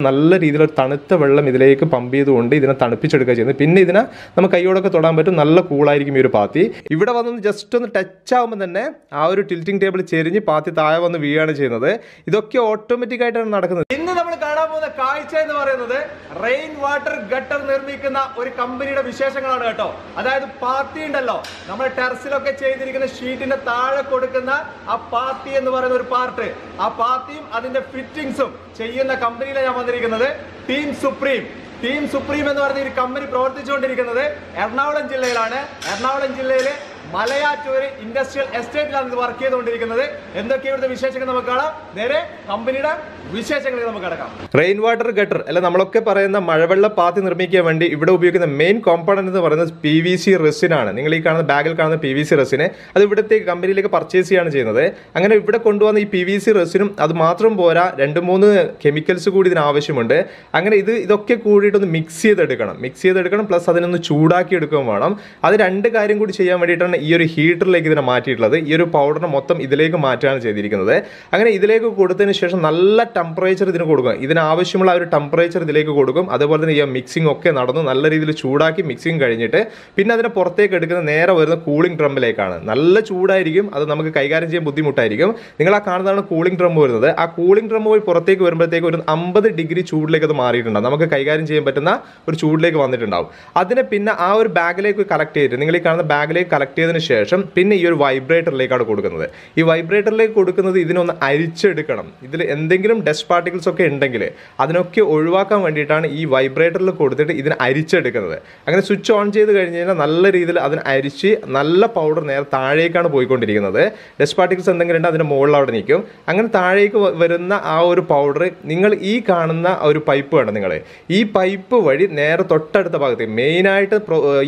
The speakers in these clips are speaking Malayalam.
നല്ല രീതിയിൽ തണുത്ത വെള്ളം ഇതിലേക്ക് പമ്പ് ചെയ്തുകൊണ്ട് ഇതിനെ തണുപ്പിച്ചെടുക്കുക ചെയ്യുന്നത്. പിന്നെ ഇതിനെ നമുക്ക് കൈയോടൊക്കെ തൊടാൻ പറ്റും. നല്ല കൂളായിരിക്കും ഈ ഒരു പാത്തി. ഇവിടെ വന്ന് ജസ്റ്റ് ഒന്ന് ടച്ച് ആകുമ്പോൾ തന്നെ ആ ഒരു ടിൽറ്റിംഗ് ടേബിൾ ചെരിഞ്ഞ് പാത്തി താഴെ വന്ന് വീഴാണ് ചെയ്യുന്നത്. ഇതൊക്കെ ഓട്ടോമാറ്റിക് ആയിട്ടാണ് നടക്കുന്നത്. ഇന്ന് നമ്മൾ കാണാൻ പോകുന്ന കാഴ്ച എന്ന് പറയുന്നത് റെയിൻ വാട്ടർ ഗട്ടർ നിർമ്മിക്കുന്ന ഒരു കമ്പനിയുടെ വിശേഷങ്ങളാണ് കേട്ടോ. അതായത് പാത്തി ഉണ്ടല്ലോ, നമ്മുടെ ടെറസിലൊക്കെ ചെയ്തിരിക്കുന്ന ഷീറ്റിന്റെ താഴെ കൊടുക്കുന്ന ആ പാത്തി എന്ന് പറയുന്ന ഒരു പാർട്ട്, ആ പാത്തിയും അതിന്റെ ഫിറ്റിംഗ്സും ചെയ്യുന്ന കമ്പനിയിലാണ് ഞാൻ വന്നിരിക്കുന്നത്. ടീം സുപ്രീം എന്ന് പറയുന്ന ഈ കമ്പനി പ്രവർത്തിച്ചുകൊണ്ടിരിക്കുന്നത് എറണാകുളം ജില്ലയിലാണ്. എറണാകുളം ജില്ലയിലെ മലയാറ്റൂർ ഇൻഡസ്ട്രിയൽ എസ്റ്റേറ്റിലാണ് ഇത് വർക്ക് ചെയ്തുകൊണ്ടിരിക്കുന്നത്. എന്തൊക്കെ ഇവിടുത്തെ വിശേഷങ്ങൾ നമുക്ക് കാണാം. നേരെ കമ്പനിയുടെ വിശേഷങ്ങളിൽ നമുക്ക് കിടക്കാം. റെയിൻ വാട്ടർ ഗട്ടർ അല്ല നമ്മളൊക്കെ പറയുന്ന മഴവെള്ള പാത്തി നിർമ്മിക്കാൻ വേണ്ടി ഇവിടെ ഉപയോഗിക്കുന്ന മെയിൻ കോമ്പണന്റ് എന്ന് പറയുന്നത് PVC റെസിനാണ്. നിങ്ങൾ ഈ കാണുന്ന ബാഗിൽ കാണുന്ന PVC റെസിന് അത് ഇവിടുത്തെ കമ്പനിയിലേക്ക് പർച്ചേസ് ചെയ്യാണ് ചെയ്യുന്നത്. അങ്ങനെ ഇവിടെ കൊണ്ടുവന്ന ഈ PVC റെസിനും അത് മാത്രം പോരാ, 2-3 കെമിക്കൽസ് കൂടി ഇതിന് ആവശ്യമുണ്ട്. അങ്ങനെ ഇതൊക്കെ കൂടിയിട്ടൊന്ന് മിക്സ് ചെയ്തെടുക്കണം. പ്ലസ് അതിനൊന്ന് ചൂടാക്കി എടുക്കുകയും വേണം. അത് 2 കാര്യം കൂടി ചെയ്യാൻ വേണ്ടിയിട്ടാണ് ഈ ഒരു ഹീറ്ററിലേക്ക് ഇതിനെ മാറ്റിയിട്ടുള്ളത്. ഈ ഒരു പൗഡറിനെ മൊത്തം ഇതിലേക്ക് മാറ്റാണ് ചെയ്തിരിക്കുന്നത്. അങ്ങനെ ഇതിലേക്ക് കൊടുത്തതിന് ശേഷം നല്ല ടെമ്പറേച്ചർ ഇതിന് കൊടുക്കും. ഇതിനാവശ്യമുള്ള ഒരു ടെമ്പറേച്ചർ ഇതിലേക്ക് കൊടുക്കും. അതുപോലെ തന്നെ ഈ മിക്സിംഗ് ഒക്കെ നടന്നു നല്ല രീതിയിൽ ചൂടാക്കി മിക്സിംഗ് കഴിഞ്ഞിട്ട് പിന്നെ അതിനെ പുറത്തേക്ക് എടുക്കുന്ന നേരെ വരുന്ന കൂളിംഗ് ഡ്രമ്മിലേക്കാണ്. നല്ല ചൂടായിരിക്കും, അത് നമുക്ക് കൈകാര്യം ചെയ്യാൻ ബുദ്ധിമുട്ടായിരിക്കും. നിങ്ങൾ ആ കാണുന്നതാണ് കൂളിംഗ് ഡ്രം വരുന്നത്. ആ കൂളിംഗ് ഡ്രം പോയി പുറത്തേക്ക് വരുമ്പോഴത്തേക്ക് ഒരു 50 ഡിഗ്രി ചൂടിലേക്ക് അത് മാറിയിട്ടുണ്ടാവും. നമുക്ക് കൈകാര്യം ചെയ്യാൻ പറ്റുന്ന ഒരു ചൂടിലേക്ക് വന്നിട്ടുണ്ടാവും. അതിനെ പിന്നെ ആ ഒരു ബാഗിലേക്ക് കളക്ട് ചെയ്തിട്ട് നിങ്ങൾ ഈ കാണുന്ന ബാഗിലേക്ക് കളക്ട് ചെയ്തതിന് ശേഷം പിന്നെ ഈ ഒരു വൈബ്രേറ്ററിലേക്കാണ് കൊടുക്കുന്നത്. ഈ വൈബ്രേറ്ററിലേക്ക് കൊടുക്കുന്നത് ഇതിനൊന്ന് അരിച്ചെടുക്കണം. ഇതിൽ എന്തെങ്കിലും ഡസ്റ്റ് പാർട്ടിക്കിൾസ് ഒക്കെ ഉണ്ടെങ്കിൽ അതിനൊക്കെ ഒഴിവാക്കാൻ വേണ്ടിയിട്ടാണ് ഈ വൈബ്രേറ്ററിൽ കൊടുത്തിട്ട് ഇതിനെ അരിച്ചെടുക്കുന്നത്. അങ്ങനെ സ്വിച്ച് ഓൺ ചെയ്ത് കഴിഞ്ഞ് കഴിഞ്ഞാൽ നല്ല രീതിയിൽ അതിന് അരിച്ച് നല്ല പൗഡർ നേരെ താഴേക്കാണ് പോയിക്കൊണ്ടിരിക്കുന്നത്. ഡസ്റ്റ് പാർട്ടിക്കിൾസ് എന്തെങ്കിലും ഉണ്ട് അതിൻ്റെ മുകളിൽ അവിടെ നിൽക്കും. അങ്ങനെ താഴേക്ക് വരുന്ന ആ ഒരു പൗഡർ നിങ്ങൾ ഈ കാണുന്ന ഒരു പൈപ്പ് വേണം. നിങ്ങൾ ഈ പൈപ്പ് വഴി നേരെ തൊട്ടടുത്ത ഭാഗത്തേക്ക് മെയിനായിട്ട്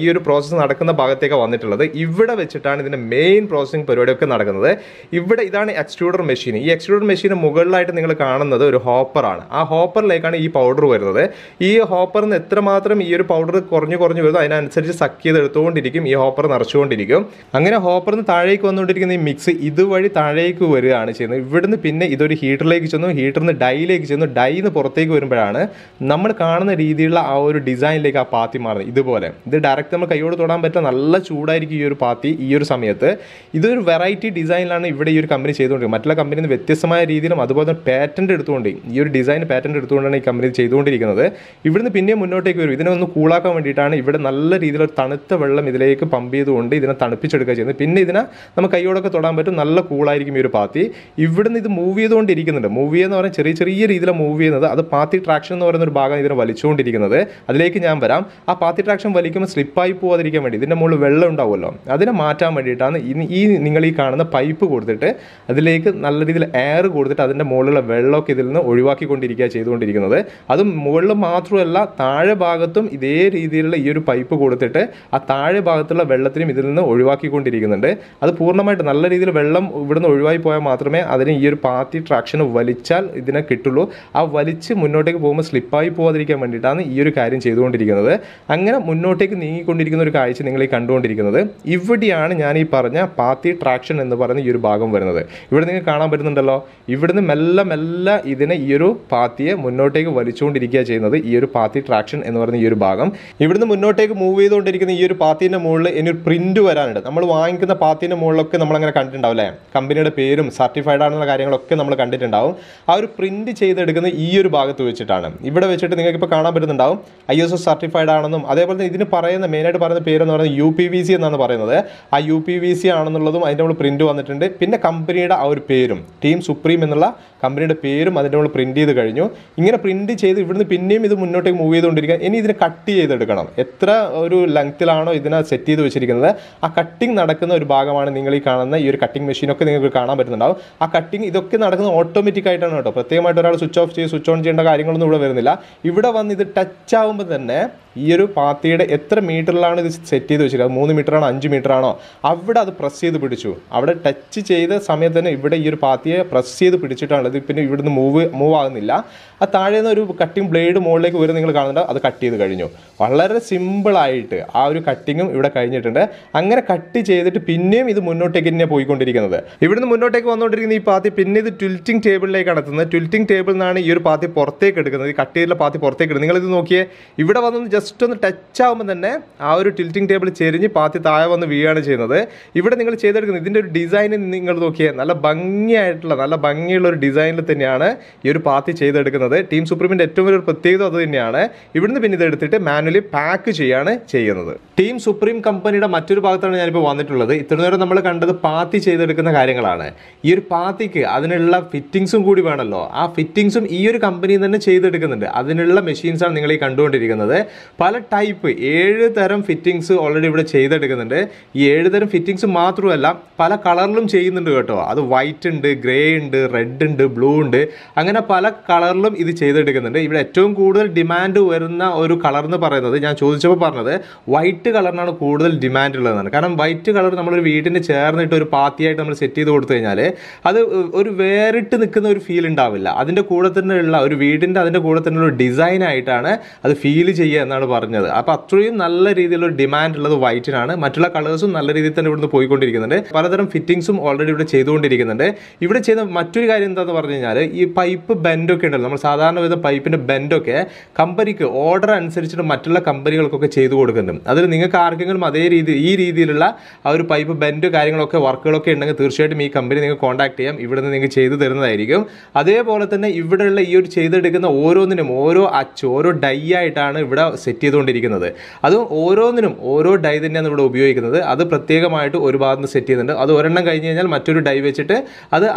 ഈ ഒരു പ്രോസസ്സ് നടക്കുന്ന ഭാഗത്തേക്ക് വന്നിട്ടുള്ളത്. ഇവിടെ വെച്ചിട്ടാണ് ഇതിൻ്റെ മെയിൻ പ്രോസസ്സിംഗ് പരിപാടിയൊക്കെ നടക്കുന്നത്. ഇവിടെ ഇതാണ് എക്സ്ട്രൂഡർ മെഷീൻ. ഈ എക്സ്ട്രൂഡർ മെഷീന് മുകളിലായിട്ട് നിങ്ങൾ കാണുന്നത് ഒരു ഹോപ്പറാണ്. ആ ഹോപ്പറിലേക്കാണ് ഈ പൗഡർ വരുന്നത്. ഈ ഹോപ്പറിൽ നിന്ന് എത്രമാത്രം ഈ ഒരു പൗഡർ കുറഞ്ഞു വരുന്നു അതിനനുസരിച്ച് സക്ക് ചെയ്ത് എടുത്തുകൊണ്ടിരിക്കും. ഈ ഹോപ്പർ നിറച്ചുകൊണ്ടിരിക്കും. അങ്ങനെ ഹോപ്പറിൽ നിന്ന് താഴേക്ക് വന്നുകൊണ്ടിരിക്കുന്ന ഈ മിക്സ് ഇതുവഴി താഴേക്ക് വരികയാണ് ചെയ്യുന്നത്. ഇവിടുന്ന് പിന്നെ ഇതൊരു ഹീറ്ററിലേക്ക് ചെന്നു, ഹീറ്ററിൽ നിന്ന് ഡൈയിലേക്ക് ചെന്നു, ഡൈന്ന് പുറത്തേക്ക് വരുമ്പോഴാണ് നമ്മൾ കാണുന്ന രീതിയിലുള്ള ആ ഒരു ഡിസൈനിലേക്ക് ആ പാത്തി മാറുന്നത്. ഇതുപോലെ ഇത് ഡയറക്റ്റ് നമ്മൾ കൈയോട് തൊടാൻ പറ്റുക. നല്ല ചൂടായിരിക്കും ഈ ഒരു പാത്തി. ഈ ഒരു സമയത്ത് ഇതൊരു വെറൈറ്റി ഡിസൈനിലാണ് ഇവിടെ ഈ ഒരു കമ്പനി ചെയ്തുകൊണ്ടിരിക്കുന്നത്. മറ്റുള്ള കമ്പനിയിൽ നിന്ന് വ്യത്യസ്തമായ രീതിയിലും അതുപോലെ പാറ്റന്റ് എടുത്തുകൊണ്ട് ഈ ഒരു ഡിസൈൻ പാറ്റന്റ് എടുത്തുകൊണ്ടാണ് ഈ കമ്പനി ചെയ്തുകൊണ്ടിരിക്കുന്നത്. ഇവിടുന്ന് പിന്നെ മുന്നോട്ടേക്ക് വരും. ഇതിനെ ഒന്ന് കൂളാക്കാൻ വേണ്ടിയിട്ടാണ് ഇവിടെ നല്ല രീതിയിൽ തണുത്ത വെള്ളം ഇതിലേക്ക് പമ്പ് ചെയ്തുകൊണ്ട് ഇതിനെ തണുപ്പിച്ചെടുക്കുക ചെയ്യുന്നത്. പിന്നെ ഇതിനെ നമുക്ക് കൈയോടൊക്കെ തൊടാൻ പറ്റും. നല്ല കൂളായിരിക്കും ഈ ഒരു പാത്തി. ഇവിടുന്ന് ഇത് മൂവ് ചെയ്തുകൊണ്ടിരിക്കുന്നുണ്ട്. മൂവ് എന്ന് പറഞ്ഞാൽ ചെറിയ രീതിയിൽ മൂവ് ചെയ്യുന്നത്. അത് പാത്തി ട്രാക്ഷൻ എന്ന് പറയുന്ന ഒരു ഭാഗം ഇതിനെ വലിച്ചുകൊണ്ടിരിക്കുന്നത്. അതിലേക്ക് ഞാൻ വരാം. ആ പാത്തി ട്രാക്ഷൻ വലിക്കുമ്പോൾ സ്ലിപ്പായി പോകാതിരിക്കാൻ വേണ്ടി ഇതിൻ്റെ മുകളിൽ വെള്ളം ഉണ്ടാവുമല്ലോ, അതിനെ മാറ്റാൻ വേണ്ടിയിട്ടാണ് നിങ്ങൾ ഈ കാണുന്ന പൈപ്പ് കൊടുത്തിട്ട് അതിലേക്ക് നല്ല രീതിയിൽ എയർ കൊടുത്തിട്ട് അതിൻ്റെ മുകളിലുള്ള വെള്ളമൊക്കെ ഇതിൽ നിന്ന് ഒഴിവാക്കിക്കൊണ്ടിരിക്കുക ചെയ്തുകൊണ്ടിരിക്കുന്നത്. അതും മുകളിൽ മാത്രമല്ല താഴെ ഭാഗത്തും ഇതേ രീതിയിലുള്ള ഈ ഒരു പൈപ്പ് കൊടുത്തിട്ട് ആ താഴെ ഭാഗത്തുള്ള വെള്ളത്തിനും ഇതിൽ നിന്ന് ഒഴിവാക്കിക്കൊണ്ടിരിക്കുന്നുണ്ട്. അത് പൂർണ്ണമായിട്ട് നല്ല രീതിയിൽ വെള്ളം ഇവിടുന്ന് ഒഴിവായി പോയാൽ മാത്രമേ അതിന് ഈ ഒരു പാത്തി ട്രാക്ഷന് വലിച്ചാൽ ഇതിനെ കിട്ടുള്ളൂ. ആ വലിച്ച് മുന്നോട്ടേക്ക് പോകുമ്പോൾ സ്ലിപ്പായി പോകാതിരിക്കാൻ വേണ്ടിയിട്ടാണ് ഈ ഒരു കാര്യം ചെയ്തുകൊണ്ടിരിക്കുന്നത്. അങ്ങനെ മുന്നോട്ടേക്ക് നീങ്ങിക്കൊണ്ടിരിക്കുന്ന ഒരു കാഴ്ച നിങ്ങൾ ഈ കണ്ടുകൊണ്ടിരിക്കുന്നത്. ഇവിടെയാണ് ഞാൻ ഈ പറഞ്ഞ പാത്തി ട്രാക്ഷൻ എന്ന് പറയുന്ന ഈ ഒരു ഭാഗം വരുന്നത്. ഇവിടെ നിങ്ങൾക്ക് കാണാൻ പറ്റുന്നുണ്ടല്ലോ. ഇവിടുന്ന് മെല്ലെ ഇതിനെ ഈ ഒരു പാത്തിയെ മുന്നോട്ടേക്ക് വലിച്ചുകൊണ്ടിരിക്കുക ചെയ്യുന്നത് ഈ ഒരു പാത്തി ട്രാക്ഷൻ എന്ന് പറയുന്ന ഈ ഒരു ഭാഗം. ഇവിടുന്ന് മുന്നോട്ടേക്ക് മൂവ് ചെയ്തുകൊണ്ടിരിക്കുന്ന ഈ ഒരു പാത്തിൻ്റെ മുകളിൽ ഇനി ഒരു പ്രിന്റ് വരാനുണ്ട്. നമ്മൾ വാങ്ങിക്കുന്ന പാത്തിൻ്റെ മുകളിലൊക്കെ നമ്മളങ്ങനെ കണ്ടിട്ടുണ്ടാവും അല്ലേ. കമ്പനിയുടെ പേരും സർട്ടിഫൈഡ് ആണെന്നുള്ള കാര്യങ്ങളൊക്കെ നമ്മൾ കണ്ടിട്ടുണ്ടാവും. ആ ഒരു പ്രിന്റ് ചെയ്തെടുക്കുന്ന ഈ ഒരു ഭാഗത്ത് വെച്ചിട്ടാണ്. ഇവിടെ വെച്ചിട്ട് നിങ്ങൾക്ക് ഇപ്പോൾ കാണാൻ പറ്റുന്നുണ്ടാവും ISO സർട്ടിഫൈഡ് ആണെന്നും അതേപോലെ തന്നെ ഇതിന് പറയുന്ന മെയിനായിട്ട് പറയുന്ന പേരെന്ന് പറയുന്നത് UPVC എന്നാണ് പറയുന്നത്. ആ UPVC ആണെന്നുള്ളതും അതിൻ്റെ നമ്മൾ പ്രിന്റ് വന്നിട്ടുണ്ട്. പിന്നെ കമ്പനിയുടെ ആ ഒരു പേരും ടീം സുപ്രീം എന്നുള്ള കമ്പനിയുടെ പേരും അതിൻ്റെ നമ്മൾ പ്രിന്റ് ചെയ്ത് കഴിഞ്ഞു. ഇങ്ങനെ പ്രിന്റ് ചെയ്ത് ഇവിടുന്ന് പിന്നെയും ഇത് മുന്നോട്ടേക്ക് മൂവ് ചെയ്തുകൊണ്ടിരിക്കുക. ഇനി ഇതിനെ കട്ട് ചെയ്തെടുക്കണം. എത്ര ഒരു ലെങ്ത്തിലാണോ ഇതിനെ സെറ്റ് ചെയ്ത് വെച്ചിരിക്കുന്നത് ആ കട്ടിങ് നടക്കുന്ന ഒരു ഭാഗമാണ് നിങ്ങൾ ഈ കാണുന്ന ഈ ഒരു കട്ടിങ് മെഷീനൊക്കെ നിങ്ങൾക്ക് കാണാൻ പറ്റുന്നുണ്ടാവും. ആ കട്ടിങ് ഇതൊക്കെ നടക്കുന്നത് ഓട്ടോമാറ്റിക് ആയിട്ടാണ് കേട്ടോ. പ്രത്യേകമായിട്ട് ഒരാൾ സ്വിച്ച് ഓഫ് ചെയ്ത് സ്വിച്ച് ഓൺ ചെയ്യേണ്ട കാര്യങ്ങളൊന്നും ഇവിടെ വരുന്നില്ല. ഇവിടെ വന്ന് ഇത് ടച്ച് ആകുമ്പോൾ തന്നെ ഈ ഒരു പാത്തിയുടെ എത്ര മീറ്ററിലാണ് ഇത് സെറ്റ് ചെയ്ത് വെച്ചിരിക്കുന്നത്, 3 മീറ്ററാണോ 5 മീറ്ററാണോ, അവിടെ അത് പ്രസ് ചെയ്ത് പിടിച്ചു. അവിടെ ടച്ച് ചെയ്ത സമയത്ത് തന്നെ ഇവിടെ ഈ ഒരു പാത്തിയെ പ്രസ് ചെയ്ത് പിടിച്ചിട്ടാണ് ഇത്. പിന്നെ ഇവിടുന്ന് മൂവ് ആകുന്നില്ല. ആ താഴെ നിന്ന് ഒരു കട്ടിംഗ് ബ്ലേഡ് മുകളിലേക്ക് വരും നിങ്ങൾ കാണുന്നുണ്ട്, അത് കട്ട് ചെയ്ത് കഴിഞ്ഞു. വളരെ സിമ്പിളായിട്ട് ആ ഒരു കട്ടിങ്ങും ഇവിടെ കഴിഞ്ഞിട്ടുണ്ട്. അങ്ങനെ കട്ട് ചെയ്തിട്ട് പിന്നെയും ഇത് മുന്നോട്ടേക്ക് തന്നെയാണ് പോയിക്കൊണ്ടിരിക്കുന്നത്. ഇവിടുന്ന് മുന്നോട്ടേക്ക് വന്നുകൊണ്ടിരിക്കുന്ന ഈ പാത്തി പിന്നെ ഇത് ട്വിൽറ്റിംഗ് ടേബിളിലേക്കാണ് എത്തുന്നത്. ട്വിൽറ്റിംഗ് ടേബിളിൽ നിന്നാണ് ഈ ഒരു പാത്തി പുറത്തേക്ക് എടുക്കുന്നത്, ഈ കട്ട് ചെയ്തിട്ടുള്ള പാത്തി പുറത്തേക്ക് എടുക്കുന്നത്. നിങ്ങളിത് നോക്കിയേ, ഇവിടെ വന്നൊന്ന് ജസ്റ്റ് ഒന്ന് ടച്ച് ആകുമ്പോൾ തന്നെ ആ ഒരു ട്വിൽറ്റിംഗ് ടേബിൾ ചെരിഞ്ഞ് പാത്തി താഴെ വന്ന് വീഴാണ് ചെയ്യുന്നത്. ഇവിടെ നിങ്ങൾ ചെയ്തെടുക്കുന്നത് ഇതിൻ്റെ ഒരു ഡിസൈൻ നിങ്ങൾ നോക്കിയേ, നല്ല ഭംഗിയുള്ള ഒരു ഡിസൈനിൽ തന്നെയാണ് ഈ ഒരു പാത്തി ചെയ്തെടുക്കുന്നത്. ടീം സുപ്രീമിൻ്റെ ഏറ്റവും വലിയൊരു പ്രത്യേകത അത് തന്നെയാണ്. ഇവിടുന്ന് പിന്നെ ഇതെടുത്തിട്ട് മാനുവലി പാക്ക് ചെയ്യാണ് ചെയ്യുന്നത്. ടീം സുപ്രീം കമ്പനിയുടെ മറ്റൊരു ഭാഗത്താണ് ഞാനിപ്പോൾ വന്നിട്ടുള്ളത്. ഇത്ര നേരം നമ്മൾ കണ്ടത് പാത്തി ചെയ്തെടുക്കുന്ന കാര്യങ്ങളാണ്. ഈ ഒരു പാത്തിക്ക് അതിനുള്ള ഫിറ്റിങ്സും കൂടി വേണമല്ലോ. ആ ഫിറ്റിങ്സും ഈ ഒരു കമ്പനിയിൽ തന്നെ ചെയ്തെടുക്കുന്നുണ്ട്. അതിനുള്ള മെഷീൻസാണ് നിങ്ങൾ ഈ കണ്ടുകൊണ്ടിരിക്കുന്നത്. പല ടൈപ്പ് 7 തരം ഫിറ്റിങ്സ് ഓൾറെഡി ഇവിടെ ചെയ്തെടുക്കുന്നുണ്ട്. ഈ 7 തരം ഫിറ്റിങ്സ് മാത്രമല്ല പല കളറിലും ചെയ്യുന്നുണ്ട് കേട്ടോ. അത് വൈറ്റ് ഉണ്ട്, ഗ്രേ ഉണ്ട്, റെഡ് ഉണ്ട്, ബ്ലൂ ഉണ്ട്, അങ്ങനെ പല കളറിലും ഇത് ചെയ്തെടുക്കുന്നുണ്ട്. ഇവിടെ ഏറ്റവും കൂടുതൽ ഡിമാൻഡ് വരുന്ന ഒരു കളർ എന്ന് പറയുന്നത്, ഞാൻ ചോദിച്ചപ്പോൾ പറഞ്ഞത് വൈറ്റ് കളറിനാണ് കൂടുതൽ ഡിമാൻഡ് ഉള്ളതെന്നാണ്. കാരണം വൈറ്റ് കളർ നമ്മളൊരു വീടിന് ചേർന്നിട്ട് ഒരു പാത്തിയായിട്ട് നമ്മൾ സെറ്റ് ചെയ്ത് കൊടുത്തു കഴിഞ്ഞാൽ അത് ഒരു വേറിട്ട് നിൽക്കുന്ന ഒരു ഫീൽ ഉണ്ടാവില്ല. അതിൻ്റെ കൂടെ തന്നെ ഉള്ള ഒരു വീടിൻ്റെ അതിൻ്റെ കൂടെ തന്നെ ഒരു ഡിസൈൻ ആയിട്ടാണ് അത് ഫീൽ ചെയ്യുക എന്നാണ് പറഞ്ഞത്. അപ്പോൾ അത്രയും നല്ല രീതിയിലുള്ള ഡിമാൻഡ് ഉള്ളത് വൈറ്റിനാണ്. മറ്റുള്ള കളേഴ്സും നല്ല രീതിയിൽ തന്നെ ഇവിടുന്ന് പോയിക്കൊണ്ടിരിക്കുന്നുണ്ട്. പലതരം ഫിറ്റിങ്സും ഓൾറെഡി ഇവിടെ ചെയ്തുകൊണ്ടിരിക്കുന്നുണ്ട്. ഇവിടെ ചെയ്യുന്ന മറ്റൊരു കാര്യം എന്താണെന്ന് പറഞ്ഞു കഴിഞ്ഞാൽ ഈ പൈപ്പ് ബെൻഡൊക്കെ ഉണ്ടല്ലോ, നമ്മൾ സാധാരണ വരുന്ന പൈപ്പിൻ്റെ ബെൻഡൊക്കെ കമ്പനിക്ക് ഓർഡർ അനുസരിച്ചിട്ട് മറ്റുള്ള കമ്പനികൾക്കൊക്കെ ചെയ്തു കൊടുക്കുന്നുണ്ട്. അതിൽ നിങ്ങൾക്ക് ആർക്കെങ്കിലും ഈ രീതിയിലുള്ള ആ ഒരു പൈപ്പ് ബെൻഡ് കാര്യങ്ങളൊക്കെ വർക്കുകളൊക്കെ ഉണ്ടെങ്കിൽ തീർച്ചയായിട്ടും ഈ കമ്പനി നിങ്ങൾക്ക് കോൺടാക്ട് ചെയ്യാം. ഇവിടെ നിന്ന് നിങ്ങൾക്ക് ചെയ്തു തരുന്നതായിരിക്കും. അതേപോലെ തന്നെ ഇവിടെയുള്ള ഈ ഒരു ചെയ്തെടുക്കുന്ന ഓരോന്നിനും ഓരോ ഡൈ ആയിട്ടാണ് ഇവിടെ സെറ്റ് ചെയ്തുകൊണ്ടിരിക്കുന്നത്. അത് ഓരോന്നിനും ഓരോ ഡൈ തന്നെയാണ് ഇവിടെ ഉപയോഗിക്കുന്നത്. അത് പ്രത്യേകമായിട്ട് ഒരു ഭാഗത്ത് സെറ്റ് ചെയ്യുന്നുണ്ട്. അത് ഒരെണ്ണം കഴിഞ്ഞ് കഴിഞ്ഞാൽ മറ്റൊരു ഡൈ വെച്ചിട്ട്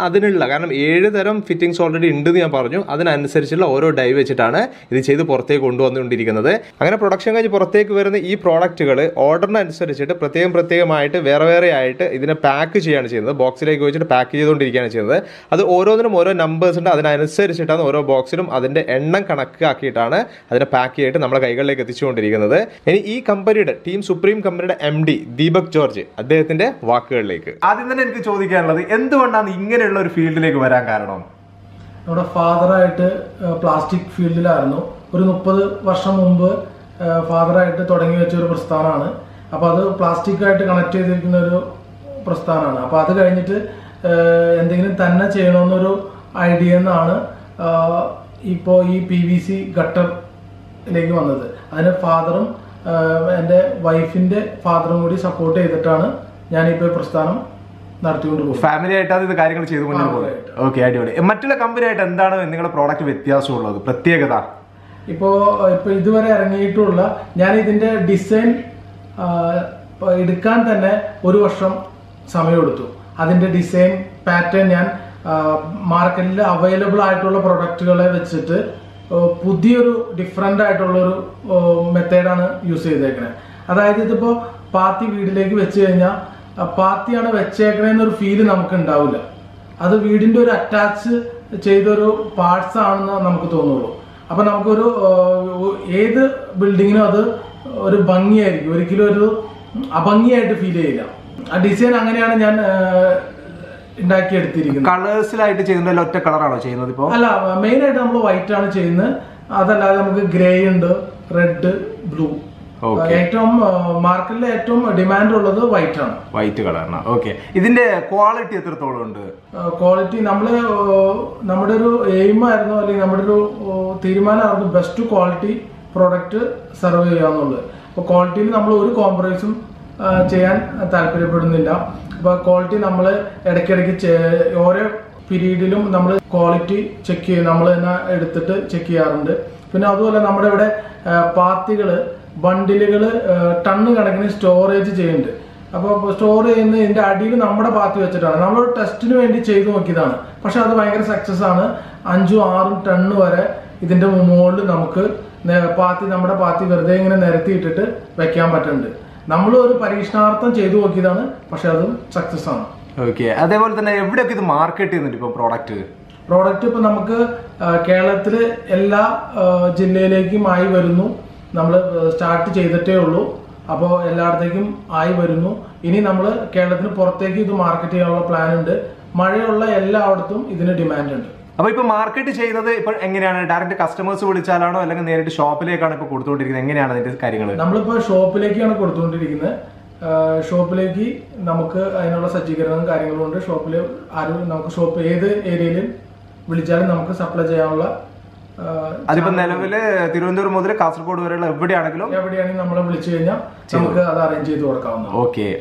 അതിനുള്ള, കാരണം 7 തരം ഫിറ്റിങ്സ് ഓൾറെഡി ഉണ്ടെന്ന് ഞാൻ പറഞ്ഞു, അതിനനുസരിച്ചുള്ള ഓരോ ഡൈ വെച്ചിട്ടാണ് ഇത് ചെയ്ത് പുറത്തേക്ക് കൊണ്ടുവന്നുകൊണ്ടിരിക്കുന്നത്. അങ്ങനെ പ്രൊഡക്ഷൻ കഴിഞ്ഞ് പുറത്തേക്ക് വരുന്ന ഈ പ്രോഡക്റ്റുകൾ ഓർഡറിനനുസരിച്ചിട്ട് പ്രത്യേകമായിട്ട് വേറെ ആയിട്ട് ഇതിനെ പാക്ക് ചെയ്യുകയാണ് ചെയ്യുന്നത്. ബോക്സിലേക്ക് വെച്ചിട്ട് പാക്ക് ചെയ്തുകൊണ്ടിരിക്കുകയാണ് ചെയ്യുന്നത്. അത് ഓരോന്നിനും ഓരോ നമ്പേഴ്സ് ഉണ്ട്. അതിനനുസരിച്ചിട്ടാണ് ഓരോ ബോക്സിലും അതിൻ്റെ എണ്ണം കണക്കാക്കിയിട്ടാണ് അതിനെ പാക്ക് ചെയ്തിട്ട് നമ്മുടെ കൈകളിലേക്ക് എത്തിച്ചുകൊണ്ടിരിക്കുന്നത്. ഇനി ഈ കമ്പനിയുടെ ടീം സുപ്രീം കമ്പനിയുടെ MD ദീപക് ജോർജ് അദ്ദേഹത്തിന്റെ വാക്കുകളിലേക്ക്. ആദ്യം തന്നെ എനിക്ക് ചോദിക്കാനുള്ളത്, എന്തുകൊണ്ടാണ് ഇങ്ങനെയുള്ള ഒരു ഫീൽഡിലേക്ക് വരാൻ കാരണം? നമ്മുടെ ഫാദറായിട്ട് പ്ലാസ്റ്റിക് ഫീൽഡിലായിരുന്നു. ഒരു 30 വർഷം മുമ്പ് ഫാദറായിട്ട് തുടങ്ങി വെച്ച ഒരു പ്രസ്ഥാനമാണ്. അപ്പോൾ അത് പ്ലാസ്റ്റിക്കായിട്ട് കണക്ട് ചെയ്തിരിക്കുന്ന ഒരു പ്രസ്ഥാനമാണ്. അപ്പോൾ അത് കഴിഞ്ഞിട്ട് എന്തെങ്കിലും തന്നെ ചെയ്യണമെന്നൊരു ഐഡിയ എന്നാണ് ഇപ്പോൾ ഈ PVC ഗട്ടറിലേക്ക് വന്നത്. അതിന് ഫാദറും എൻ്റെ വൈഫിൻ്റെ ഫാദറും കൂടി സപ്പോർട്ട് ചെയ്തിട്ടാണ് ഞാനിപ്പോൾ പ്രസ്ഥാനം നടത്തിക്കൊണ്ട് പോകും. ഫാമിലി ആയിട്ടാണ് ഇത് കാര്യങ്ങൾ ചെയ്തു മുന്നോട്ട് പോകുന്നത്. ഓക്കെ, അടിപൊളി. മറ്റുള്ള കമ്പനിയായിട്ട് എന്താണ് നിങ്ങളുടെ പ്രോഡക്റ്റ് വ്യത്യാസമുള്ളത്, പ്രത്യേകത? ഇപ്പോൾ ഇതുവരെ ഇറങ്ങിയിട്ടുള്ള ഞാൻ ഇതിൻ്റെ ഡിസൈൻ എടുക്കാൻ തന്നെ 1 വർഷം സമയമെടുത്തു. അതിൻ്റെ ഡിസൈൻ പാറ്റേൺ ഞാൻ മാർക്കറ്റിൽ അവൈലബിൾ ആയിട്ടുള്ള പ്രൊഡക്റ്റുകളെ വെച്ചിട്ട് പുതിയൊരു ഡിഫറെൻ്റ് ആയിട്ടുള്ളൊരു മെത്തേഡാണ് യൂസ് ചെയ്തേക്കുന്നത്. അതായത് ഇതിപ്പോൾ പാത്തി വീട്ടിലേക്ക് വെച്ച് കഴിഞ്ഞാൽ പാത്തിയാണ് വെച്ചേക്കണേന്നൊരു ഫീല് നമുക്ക് ഉണ്ടാവില്ല. അത് വീടിൻ്റെ ഒരു അറ്റാച്ച് ചെയ്തൊരു പാർട്സ് ആണെന്ന് നമുക്ക് തോന്നുള്ളൂ. അപ്പം നമുക്കൊരു ഏത് ബിൽഡിങ്ങിനും അത് ഒരു ഭംഗിയായിരിക്കും, ഒരിക്കലും ഒരു അഭംഗിയായിട്ട് ഫീൽ ചെയ്യില്ല. ആ ഡിസൈൻ അങ്ങനെയാണ് ഞാൻ ഉണ്ടാക്കിയെടുത്തിരിക്കുന്നത്. കളേഴ്സിലായിട്ട് ചെയ്യുന്നത് ഒറ്റ കളറാണോ ചെയ്യുന്നത് ഇപ്പോൾ? അല്ല, മെയിൻ ആയിട്ട് നമ്മൾ വൈറ്റ് ആണ് ചെയ്യുന്നത്. അതല്ലാതെ നമുക്ക് ഗ്രേ ഉണ്ട്, റെഡ്, ബ്ലൂ. ഏറ്റവും മാർക്കറ്റിലെ ഏറ്റവും ഡിമാൻഡ് ഉള്ളത് വൈറ്റ് ആണ്, വൈറ്റ് കളറാണ്. ഓക്കെ, ഇതിന്റെ ക്വാളിറ്റി എത്രത്തോളം ഉണ്ട്? ക്വാളിറ്റി നമ്മുടെ ഒരു എയിം ആയിരുന്നു, അല്ലെങ്കിൽ നമ്മുടെ ഒരു തീരുമാനമായിരുന്നു ബെസ്റ്റ് ക്വാളിറ്റി പ്രോഡക്റ്റ് സെർവ് ചെയ്യാന്നുള്ളത്. അപ്പോൾ ക്വാളിറ്റിയിൽ നമ്മൾ ഒരു കോംപ്രമൈസും ചെയ്യാൻ താല്പര്യപ്പെടുന്നില്ല. അപ്പോൾ ക്വാളിറ്റി നമ്മൾ ഇടയ്ക്കിടയ്ക്ക് ഓരോ പീരീഡിലും നമ്മൾ ക്വാളിറ്റി ചെക്ക് ചെയ്യും, നമ്മൾ തന്നെ എടുത്തിട്ട് ചെക്ക് ചെയ്യാറുണ്ട്. പിന്നെ അതുപോലെ നമ്മുടെ ഇവിടെ പാത്തികൾ ബണ്ടിലുകൾ ടണ്ണ് കണക്കിന് സ്റ്റോറേജ് ചെയ്യുന്നുണ്ട്. അപ്പോൾ സ്റ്റോർ ചെയ്യുന്ന ഇതിൻ്റെ അടിയിൽ നമ്മുടെ പാത്തി വെച്ചിട്ടാണ്. നമ്മളൊരു ടെസ്റ്റിന് വേണ്ടി ചെയ്തു നോക്കിയതാണ്. പക്ഷെ അത് ഭയങ്കര സക്സസ് ആണ്. 5-6 ടണ്ണ് വരെ ഇതിൻ്റെ മുകളിൽ നമുക്ക് നമ്മുടെ പാത്തി വെറുതെ ഇങ്ങനെ നിരത്തിയിട്ടിട്ട് വെക്കാൻ പറ്റുന്നുണ്ട്. നമ്മൾ ഒരു പരീക്ഷണാർത്ഥം ചെയ്തു നോക്കിയതാണ്, പക്ഷെ അതും സക്സസ് ആണ്. ഓക്കെ, അതേപോലെ തന്നെ എവിടെയൊക്കെ ഇത് മാർക്കറ്റ് ചെയ്യുന്നുണ്ട് ഇപ്പോൾ പ്രോഡക്റ്റ്? ഇപ്പോൾ നമുക്ക് കേരളത്തിൽ എല്ലാ ജില്ലയിലേക്കും ആയി വരുന്നു. നമ്മൾ സ്റ്റാർട്ട് ചെയ്തിട്ടേ ഉള്ളൂ. അപ്പോൾ എല്ലായിടത്തേക്കും ആയി വരുന്നു. ഇനി നമ്മൾ കേരളത്തിന് പുറത്തേക്ക് ഇത് മാർക്കറ്റ് ചെയ്യാനുള്ള പ്ലാൻ ഉണ്ട്. മഴയുള്ള എല്ലായിടത്തും ഇതിന് ഡിമാൻഡ് ഉണ്ട്. അപ്പോൾ ഇപ്പോൾ മാർക്കറ്റ് ചെയ്യുന്നത് ഇപ്പോൾ എങ്ങനെയാണ്? ഡയറക്റ്റ് കസ്റ്റമേഴ്സ് വിളിച്ചാലാണോ അല്ലെങ്കിൽ നേരിട്ട് ഷോപ്പിലേക്കാണ് ഇപ്പോൾ കൊടുത്തുകൊണ്ടിരിക്കുന്നത്? എങ്ങനെയാണ് അതിന്റെ കാര്യങ്ങൾ? നമ്മളിപ്പോൾ ഷോപ്പിലേക്കാണ് കൊടുത്തുകൊണ്ടിരിക്കുന്നത്. ഷോപ്പിലേക്ക് നമുക്ക് അതിനുള്ള സജ്ജീകരണവും കാര്യങ്ങളും ഉണ്ട്. ഷോപ്പിൽ ആരും നമുക്ക് ഷോപ്പ് ഏത് ഏരിയയിലും വിളിച്ചാലും നമുക്ക് സപ്ലൈ ചെയ്യാനുള്ള അതിപ്പോ നിലവില് തിരുവനന്തപുരം മുതൽ കാസർഗോഡ് വരെയുള്ള എവിടെയാണെങ്കിലും നമ്മളെ വിളിച്ചു കഴിഞ്ഞാൽ നമുക്ക് അത് അറേഞ്ച് ചെയ്ത് കൊടുക്കാവുന്നതാണ്.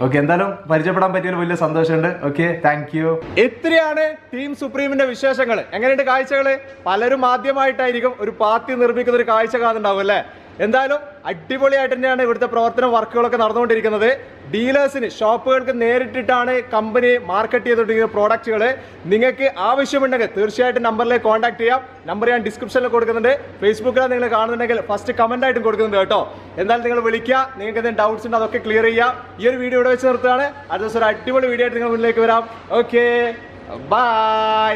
ഓക്കെ എന്തായാലും പരിചയപ്പെടാൻ പറ്റിയതിൽ വലിയ സന്തോഷമുണ്ട്. Okay, thank you. ഇത്രയാണ് ടീം സുപ്രീമിന്റെ വിശേഷങ്ങൾ. എങ്ങനെയുണ്ട് കാഴ്ചകള്? പലരും ആദ്യമായിട്ടായിരിക്കും ഒരു പാത്തി നിർമ്മിക്കുന്ന ഒരു കാഴ്ച കാണുന്നുണ്ടാവും അല്ലേ? എന്തായാലും അടിപൊളിയായിട്ട് തന്നെയാണ് ഇവിടുത്തെ പ്രവർത്തന വർക്കുകളൊക്കെ നടന്നുകൊണ്ടിരിക്കുന്നത്. ഡീലേഴ്സിന്, ഷോപ്പുകൾക്ക് നേരിട്ടിട്ടാണ് കമ്പനി മാർക്കറ്റ് ചെയ്തുകൊണ്ടിരിക്കുന്ന പ്രോഡക്റ്റുകൾ. നിങ്ങൾക്ക് ആവശ്യമുണ്ടെങ്കിൽ തീർച്ചയായിട്ടും നമ്പറിലേക്ക് കോൺടാക്ട് ചെയ്യാം. നമ്പർ ഞാൻ ഡിസ്ക്രിപ്ഷനിൽ കൊടുക്കുന്നുണ്ട്. ഫേസ്ബുക്കിലാണ് നിങ്ങൾ കാണുന്നുണ്ടെങ്കിൽ ഫസ്റ്റ് കമന്റ് ആയിട്ടും കൊടുക്കുന്നുണ്ട് കേട്ടോ. എന്തായാലും നിങ്ങൾ വിളിക്കുക, നിങ്ങൾക്ക് എന്തെങ്കിലും ഡൗട്ട്സ് ഉണ്ട് അതൊക്കെ ക്ലിയർ ചെയ്യാം. ഈ ഒരു വീഡിയോ ഇവിടെ വെച്ച് നിർത്തുകയാണ്. അടുത്ത ദിവസം ഒരു അടിപൊളി വീഡിയോ ആയിട്ട് നിങ്ങൾ മുന്നിലേക്ക് വരാം. Okay, by.